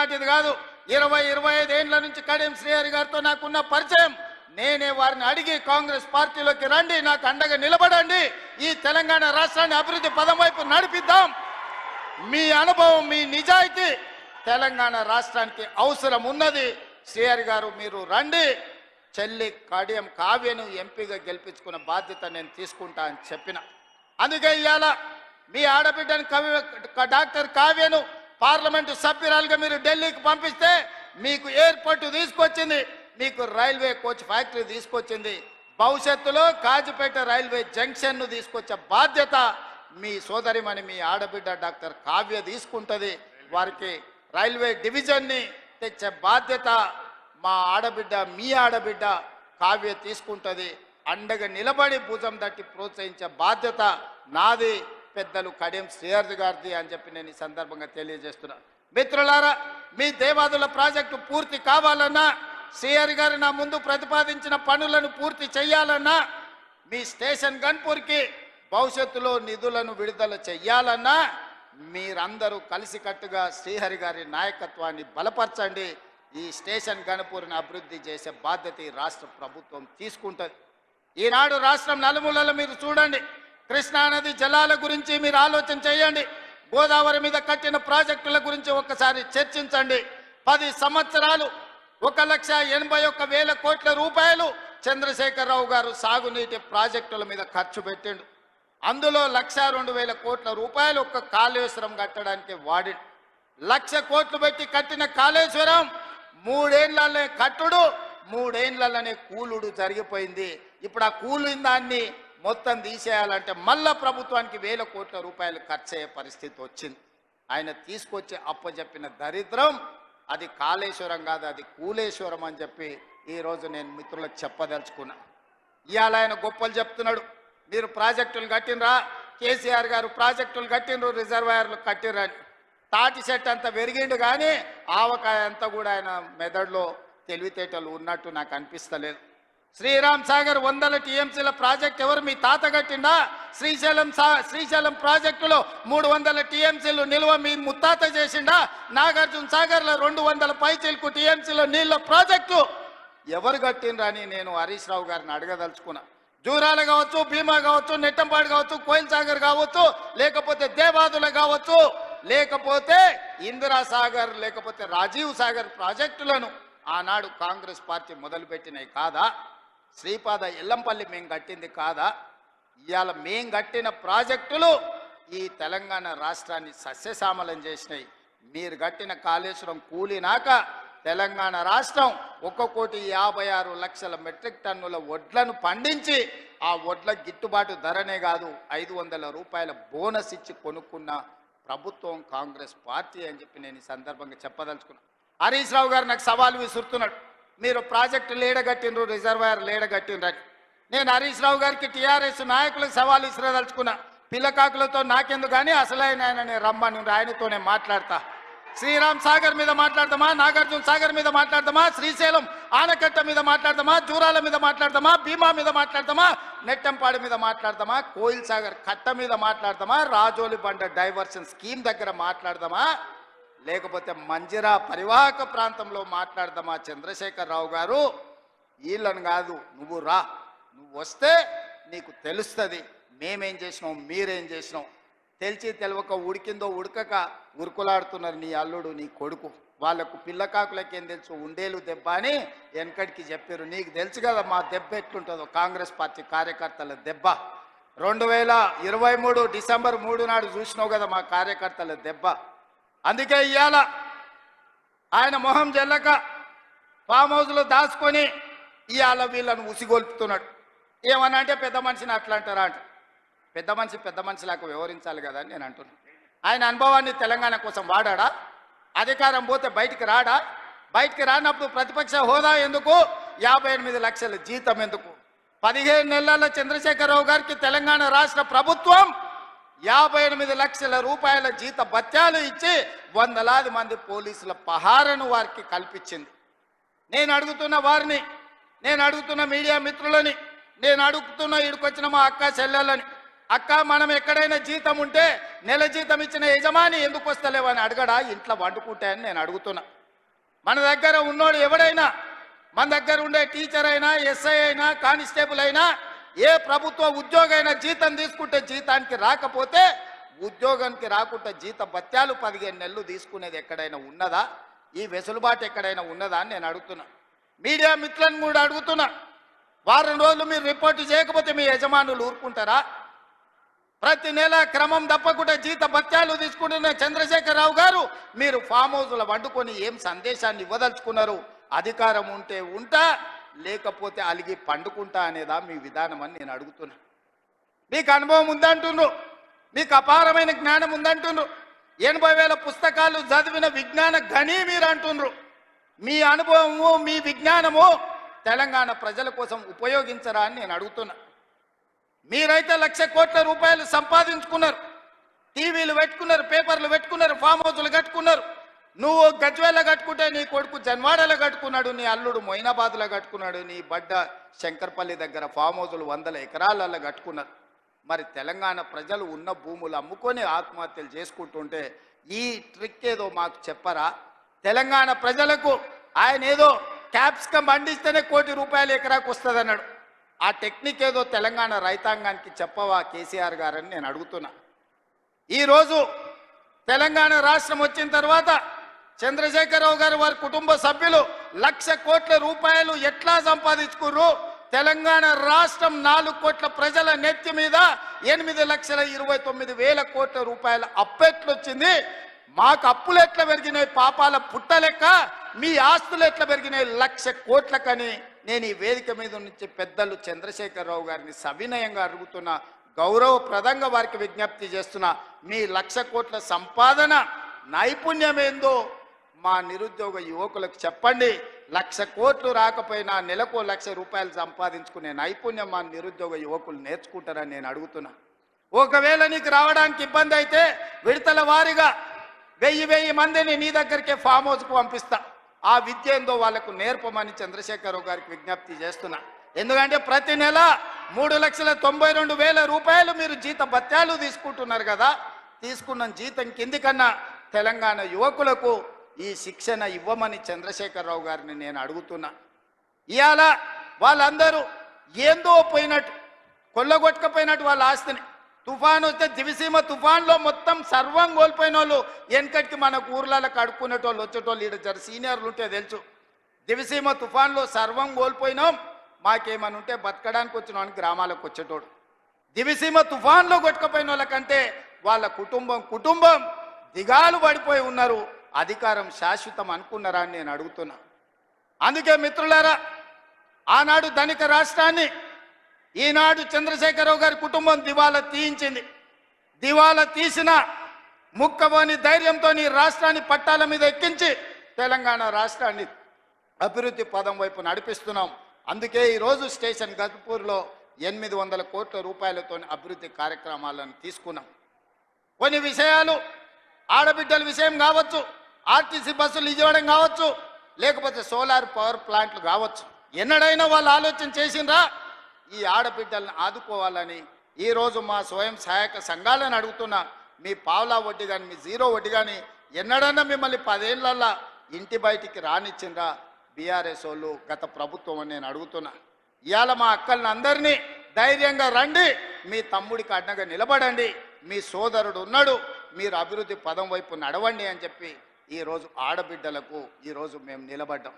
ఈనాటిది కాదు, 20-25 ఏళ్ల నుంచి కడియం శ్రీహరి గారితో నాకున్న పరిచయం. నేనే వారిని అడిగి కాంగ్రెస్ పార్టీలోకి రండి, నాకు అండగా నిలబడండి, ఈ తెలంగాణ రాష్ట్రాన్ని అభివృద్ధి పదం వైపు నడిపిద్దాం, మీ అనుభవం మీ నిజాయితీ తెలంగాణ రాష్ట్రానికి అవసరం ఉన్నది, శ్రీహరి గారు మీరు రండి, చెల్లి కడియం కావ్యను ఎంపీగా గెలిపించుకున్న బాధ్యత నేను తీసుకుంటా అని చెప్పిన. అందుకే ఇవాళ మీ ఆడబిడ్డను డాక్టర్ కావ్యను పార్లమెంటు సభ్యురాలుగా మీరు ఢిల్లీకి పంపిస్తే మీకు ఎయిర్పోర్ట్ తీసుకొచ్చింది, మీకు రైల్వే కోచ్ ఫ్యాక్టరీ తీసుకొచ్చింది, భవిష్యత్తులో కాజిపేట రైల్వే జంక్షన్ను తీసుకొచ్చే బాధ్యత మీ సోదరిమణి మీ ఆడబిడ్డ డాక్టర్ కావ్య తీసుకుంటుంది. వారికి రైల్వే డివిజన్ని తెచ్చే బాధ్యత మా ఆడబిడ్డ మీ ఆడబిడ్డ కావ్య తీసుకుంటుంది. అండగా నిలబడి భుజం తట్టి ప్రోత్సహించే బాధ్యత నాది, పెద్దలు కడియం శ్రీహరి గారిది అని చెప్పి నేను ఈ సందర్భంగా తెలియజేస్తున్నా. మిత్రులారా, మీ దేవాదుల ప్రాజెక్టు పూర్తి కావాలన్నా, శ్రీహరి గారు నా ముందు ప్రతిపాదించిన పనులను పూర్తి చేయాలన్నా, మీ స్టేషన్ గన్పూర్కి భవిష్యత్తులో నిధులను విడుదల చెయ్యాలన్నా మీరందరూ కలిసికట్టుగా శ్రీహరి గారి నాయకత్వాన్ని బలపరచండి. ఈ స్టేషన్ గన్పూర్ని అభివృద్ధి చేసే బాధ్యత ఈ రాష్ట్ర ప్రభుత్వం తీసుకుంటుంది. ఈనాడు రాష్ట్రం నలుమూలలో మీరు చూడండి, కృష్ణానది జలాల గురించి మీరు ఆలోచన చేయండి, గోదావరి మీద కట్టిన ప్రాజెక్టుల గురించి ఒక్కసారి చర్చించండి. 10 సంవత్సరాలు 1,81,000 కోట్ల రూపాయలు చంద్రశేఖరరావు గారు సాగునీటి ప్రాజెక్టుల మీద ఖర్చు పెట్టిండు. అందులో 1,02,000 కోట్ల రూపాయలు ఒక్క కాళేశ్వరం కట్టడానికి వాడి, 1,00,000 కోట్లు పెట్టి కట్టిన కాళేశ్వరం 3 ఏళ్లనే కట్టుడు, 3 ఏళ్లనే కూలుడు జరిగిపోయింది. ఇప్పుడు ఆ కూలిన దాన్ని మొత్తం తీసేయాలంటే మళ్ళా ప్రభుత్వానికి 1,000 కోట్ల రూపాయలు ఖర్చు అయ్యే పరిస్థితి వచ్చింది. ఆయన తీసుకొచ్చి అప్పచెప్పిన దరిద్రం అది కాళేశ్వరం కాదు, అది కూలేశ్వరం అని చెప్పి ఈరోజు నేను మిత్రులకు చెప్పదలుచుకున్నా. ఇవాళ ఆయన గొప్పలు చెప్తున్నాడు, మీరు ప్రాజెక్టులు కట్టినరా, కేసీఆర్ గారు ప్రాజెక్టులు కట్టినరు, రిజర్వాయర్లు కట్టిరని. తాటి చెట్టు అంతా పెరిగిండు కానీ ఆవకాయ అంతా కూడా ఆయన మెదడులో తెలివితేటలు ఉన్నట్టు నాకు అనిపిస్తలేదు. శ్రీరామ్ సాగర్ 100 టీఎంసీల ప్రాజెక్ట్ ఎవరు మీ తాత కట్టిండా? శ్రీశైలం ప్రాజెక్టులో 300 టీఎంసీలు నిల్వ మీ ముత్తాత చేసిండా? నాగార్జున సాగర్లో 200 పైచీలకు టీఎంసీల నీళ్ళ ప్రాజెక్టు ఎవరు కట్టిండ్రా అని నేను హరీష్ రావు గారిని అడగదలుచుకున్నా. జూరాల కావచ్చు, భీమా కావచ్చు, నెట్టంపాడు కావచ్చు, కోయిల్ సాగర్ కావచ్చు, లేకపోతే దేవాదుల కావచ్చు, లేకపోతే ఇందిరా సాగర్, లేకపోతే రాజీవ్ సాగర్ ప్రాజెక్టులను ఆనాడు కాంగ్రెస్ పార్టీ మొదలుపెట్టినవి కాదా? శ్రీపాద ఎల్లంపల్లి మేము కట్టింది కాదా? ఇవాళ మేము కట్టిన ప్రాజెక్టులు ఈ తెలంగాణ రాష్ట్రాన్ని సస్యశ్యామలం చేసినాయి. మీరు కట్టిన కాళేశ్వరం కూలినాక తెలంగాణ రాష్ట్రం 1,56,00,000 మెట్రిక్ టన్నుల వడ్లను పండించి ఆ వడ్ల గిట్టుబాటు ధరనే కాదు 500 రూపాయల బోనస్ ఇచ్చి కొనుక్కున్న ప్రభుత్వం కాంగ్రెస్ పార్టీ అని చెప్పి నేను ఈ సందర్భంగా చెప్పదలుచుకున్నా. హరీష్ రావు గారు నాకు సవాలు విసురుతున్నాడు, మీరు ప్రాజెక్టు లేడగట్టినరు, రిజర్వాయర్ లేడగట్టినరని. నేను హరీష్ రావు గారికి టీఆర్ఎస్ నాయకులకు సవాలు విసిరదలుచుకున్నా, పిల్లకాకులతో నాకెందుకు కానీ అసలైన ఆయన రమ్మని ఆయనతోనే మాట్లాడతా. శ్రీరామ్ సాగర్ మీద మాట్లాడదామా, నాగార్జున సాగర్ మీద మాట్లాడదామా, శ్రీశైలం ఆనకట్ట మీద మాట్లాడదామా, జూరాల మీద మాట్లాడదామా, భీమా మీద మాట్లాడదామా, నెట్టంపాడు మీద మాట్లాడదామా, కోయిల్ సాగర్ కట్ట మీద మాట్లాడదామా, రాజోలి బండ డైవర్షన్ స్కీమ్ దగ్గర మాట్లాడదామా, లేకపోతే మంజిరా పరివాహక ప్రాంతంలో మాట్లాడదామా? చంద్రశేఖరరావు గారు వీళ్ళని కాదు, నువ్వు రా, నువ్వు వస్తే నీకు తెలుస్తుంది మేమేం చేసినాం, మీరేం చేసినాం. తెలిసి తెలవక ఉడికిందో ఉడకక ఉరుకులాడుతున్నారు నీ అల్లుడు నీ కొడుకు. వాళ్ళకు పిల్లకాకులకేం తెలుసు, ఉండేలు దెబ్బ అని వెనకడికి చెప్పారు. నీకు తెలుసు కదా మా దెబ్బ ఎట్లుంటుందో, కాంగ్రెస్ పార్టీ కార్యకర్తల దెబ్బ. 2023 డిసెంబర్ 3 నాడు చూసినావు కదా మా కార్యకర్తల దెబ్బ. అందుకే ఇవాళ ఆయన మొహం జల్లక ఫామ్ హౌస్లో దాచుకొని ఇవాళ వీళ్ళను ఉసిగొల్పుతున్నాడు. ఏమన్నా అంటే పెద్ద మనిషిని అట్లా అంటారా అంట. పెద్ద మనిషిలాగా వ్యవహరించాలి కదా అని నేను అంటున్నాను. ఆయన అనుభవాన్ని తెలంగాణ కోసం వాడా? అధికారం పోతే బయటికి రాడా? బయటికి రానప్పుడు ప్రతిపక్ష హోదా ఎందుకు? 58 లక్షల జీతం ఎందుకు? 15 నెలల చంద్రశేఖరరావు గారికి తెలంగాణ రాష్ట్ర ప్రభుత్వం 58 లక్షల రూపాయల జీత భత్యాలు ఇచ్చి వందలాది మంది పోలీసుల పహారను వారికి కల్పించింది. నేను అడుగుతున్న వారిని, నేను అడుగుతున్న మీడియా మిత్రులని, నేను అడుగుతున్న ఈడుకొచ్చిన మా అక్క చెల్లెలని, అక్క మనం ఎక్కడైనా జీతం ఉంటే నెల జీతం ఇచ్చిన యజమాని ఎందుకు వస్తలేవు అని అడగడా, ఇంట్లో వండుకుంటే అని నేను అడుగుతున్నా. మన దగ్గర ఉన్నోడు ఎవడైనా, మన దగ్గర ఉండే టీచర్ అయినా, ఎస్ఐ అయినా, కానిస్టేబుల్ అయినా, ఏ ప్రభుత్వ ఉద్యోగైనా జీతం తీసుకుంటే జీతానికి రాకపోతే ఉద్యోగానికి రాకుండా జీత భత్యాలు 15 నెలలు తీసుకునేది ఎక్కడైనా ఉన్నదా? ఈ వెసులుబాటు ఎక్కడైనా ఉన్నదా అని నేను అడుగుతున్నా. మీడియా మిత్రులను కూడా అడుగుతున్నా, వారం రోజులు మీరు రిపోర్టు చేయకపోతే మీ యజమానులు ఊరుకుంటారా? ప్రతి నెల క్రమం తప్పకుండా జీత భత్యాలు తీసుకుంటున్న చంద్రశేఖరరావు గారు మీరు ఫామ్ హౌస్లో వండుకొని ఏం సందేశాన్ని ఇవ్వదలుచుకున్నారు? అధికారం ఉంటే ఉంటా, లేకపోతే అలిగి పండుకుంటా అనేదా మీ విధానం అని నేను అడుగుతున్నా. మీకు అనుభవం ఉందంటున్నారు, మీకు అపారమైన జ్ఞానం ఉందంటున్నారు, 80,000 పుస్తకాలు చదివిన విజ్ఞాన గని మీరు అంటున్నారు. మీ అనుభవము, మీ విజ్ఞానము తెలంగాణ ప్రజల కోసం ఉపయోగించరా అని నేను అడుగుతున్నా. మీరైతే 1,00,000 కోట్ల రూపాయలు సంపాదించుకున్నారు, టీవీలు పెట్టుకున్నారు, పేపర్లు పెట్టుకున్నారు, ఫామ్ హౌస్లు కట్టుకున్నారు. నువ్వు గజ్వేల్లో కట్టుకుంటే నీ కొడుకు జన్వాడలో కట్టుకున్నాడు, నీ అల్లుడు మొయినాబాద్లో కట్టుకున్నాడు, నీ బడ్డ శంకర్పల్లి దగ్గర ఫామ్ హౌస్లు 100 ఎకరాలలో కట్టుకున్నారు. మరి తెలంగాణ ప్రజలు ఉన్న భూములు అమ్ముకొని ఆత్మహత్యలు చేసుకుంటుంటే ఈ ట్రిక్ ఏదో మాకు చెప్పరా? తెలంగాణ ప్రజలకు ఆయన ఏదో క్యాప్సికం పండిస్తేనే ₹1 కోటి ఎకరాకు వస్తుంది అన్నాడు. ఆ టెక్నిక్ ఏదో తెలంగాణ రైతాంగానికి చెప్పవా కేసీఆర్ గారని నేను అడుగుతున్నా. ఈరోజు తెలంగాణ రాష్ట్రం వచ్చిన తర్వాత చంద్రశేఖరరావు గారు వారి కుటుంబ సభ్యులు 1,00,000 కోట్ల రూపాయలు ఎట్లా సంపాదించుకుర్రు? తెలంగాణ రాష్ట్రం 4 కోట్ల ప్రజల నెత్తి మీద 8,29,000 కోట్ల రూపాయల అప్పెట్లొచ్చింది. మాకు అప్పులు ఎట్లా పెరిగినాయి పాపాల పుట్టలెక్క, మీ ఆస్తులు ఎట్లా పెరిగినాయి 1,00,000 కోట్లకని నేను ఈ వేదిక మీద నుంచి పెద్దలు చంద్రశేఖరరావు గారిని సవినయంగా అడుగుతున్నా, గౌరవప్రదంగా వారికి విజ్ఞప్తి చేస్తున్నా. మీ 1,00,000 కోట్ల సంపాదన నైపుణ్యం ఏందో మా నిరుద్యోగ యువకులకు చెప్పండి. 1,00,000 కోట్లు రాకపోయినా నెలకు 1,00,000 రూపాయలు సంపాదించుకునే నైపుణ్యం మా నిరుద్యోగ యువకులు నేర్చుకుంటారని నేను అడుగుతున్నా. ఒకవేళ నీకు రావడానికి ఇబ్బంది అయితే విడతల వారీగా 1000 మందిని నీ దగ్గరికే ఫామ్ హౌస్కు పంపిస్తా. ఆ విద్య ఏందో వాళ్ళకు నేర్పమని చంద్రశేఖరరావు గారికి విజ్ఞప్తి చేస్తున్నా. ఎందుకంటే ప్రతి నెల 3,92,000 రూపాయలు మీరు జీత భత్యాలు తీసుకుంటున్నారు కదా. తీసుకున్న జీతం కిందికన్నా తెలంగాణ యువకులకు ఈ శిక్షణ ఇవ్వమని చంద్రశేఖరరావు గారిని నేను అడుగుతున్నా. ఇవాళ వాళ్ళందరూ ఏందో పోయినట్టు, కొల్లగొట్టుకపోయినట్టు వాళ్ళ ఆస్తిని, తుఫాను వస్తే దివిసీమ తుఫాన్లో మొత్తం సర్వం కోల్పోయిన వాళ్ళు వెనకటికి మనకు ఊర్లలో అడుక్కునేటోళ్ళు వచ్చేటోళ్ళు ఈడ జర సీనియర్లు ఉంటే తెలుసు. దివిసీమ తుఫాన్లో సర్వం కోల్పోయినాం, మాకేమని ఉంటే బతకడానికి వచ్చినామని గ్రామాలకు వచ్చేటోడు. దివిసీమ తుఫాన్లో కొట్టుకుపోయిన వాళ్ళకంటే వాళ్ళ కుటుంబం దిగాలు పడిపోయి ఉన్నారు. అధికారం శాశ్వతం అనుకున్నారా అని నేను అడుగుతున్నా. అందుకే మిత్రులారా, ఆనాడు ధనిక రాష్ట్రాన్ని ఈనాడు చంద్రశేఖరరావు గారి కుటుంబం దివాలా తీయించింది. దివాలా తీసిన ముక్కబోని ధైర్యంతో ఈ రాష్ట్రాన్ని పట్టాల మీద ఎక్కించి తెలంగాణ రాష్ట్రాన్ని అభివృద్ధి పదం వైపు నడిపిస్తున్నాం. అందుకే ఈరోజు స్టేషన్ గజ్పూర్లో 800 కోట్ల రూపాయలతో అభివృద్ధి కార్యక్రమాలను తీసుకున్నాం. కొన్ని విషయాలు ఆడబిడ్డల విషయం కావచ్చు, ఆర్టీసీ బస్సులు ఇవ్వడం కావచ్చు, లేకపోతే సోలార్ పవర్ ప్లాంట్లు కావచ్చు, ఎన్నడైనా వాళ్ళు ఆలోచన చేసిండ్రా ఈ ఆడబిడ్డలను ఆదుకోవాలని? ఈరోజు మా స్వయం సహాయక సంఘాలను అడుగుతున్నా, మీ పావలా వడ్డీ కానీ మీ జీరో వడ్డీ కానీ ఎన్నడన్నా మిమ్మల్ని 10 ఏళ్ళల్లో ఇంటి బయటికి రానిచ్చిండ్రా బీఆర్ఎస్ వాళ్ళు, గత ప్రభుత్వం అని నేను అడుగుతున్నా. ఇవాళ మా అక్కల్ని అందరినీ ధైర్యంగా రండి, మీ తమ్ముడికి అడ్డగా నిలబడండి, మీ సోదరుడు ఉన్నాడు, మీరు అభివృద్ధి పదం వైపు నడవండి అని చెప్పి ఈరోజు ఆడబిడ్డలకు ఈరోజు మేము నిలబడ్డాం.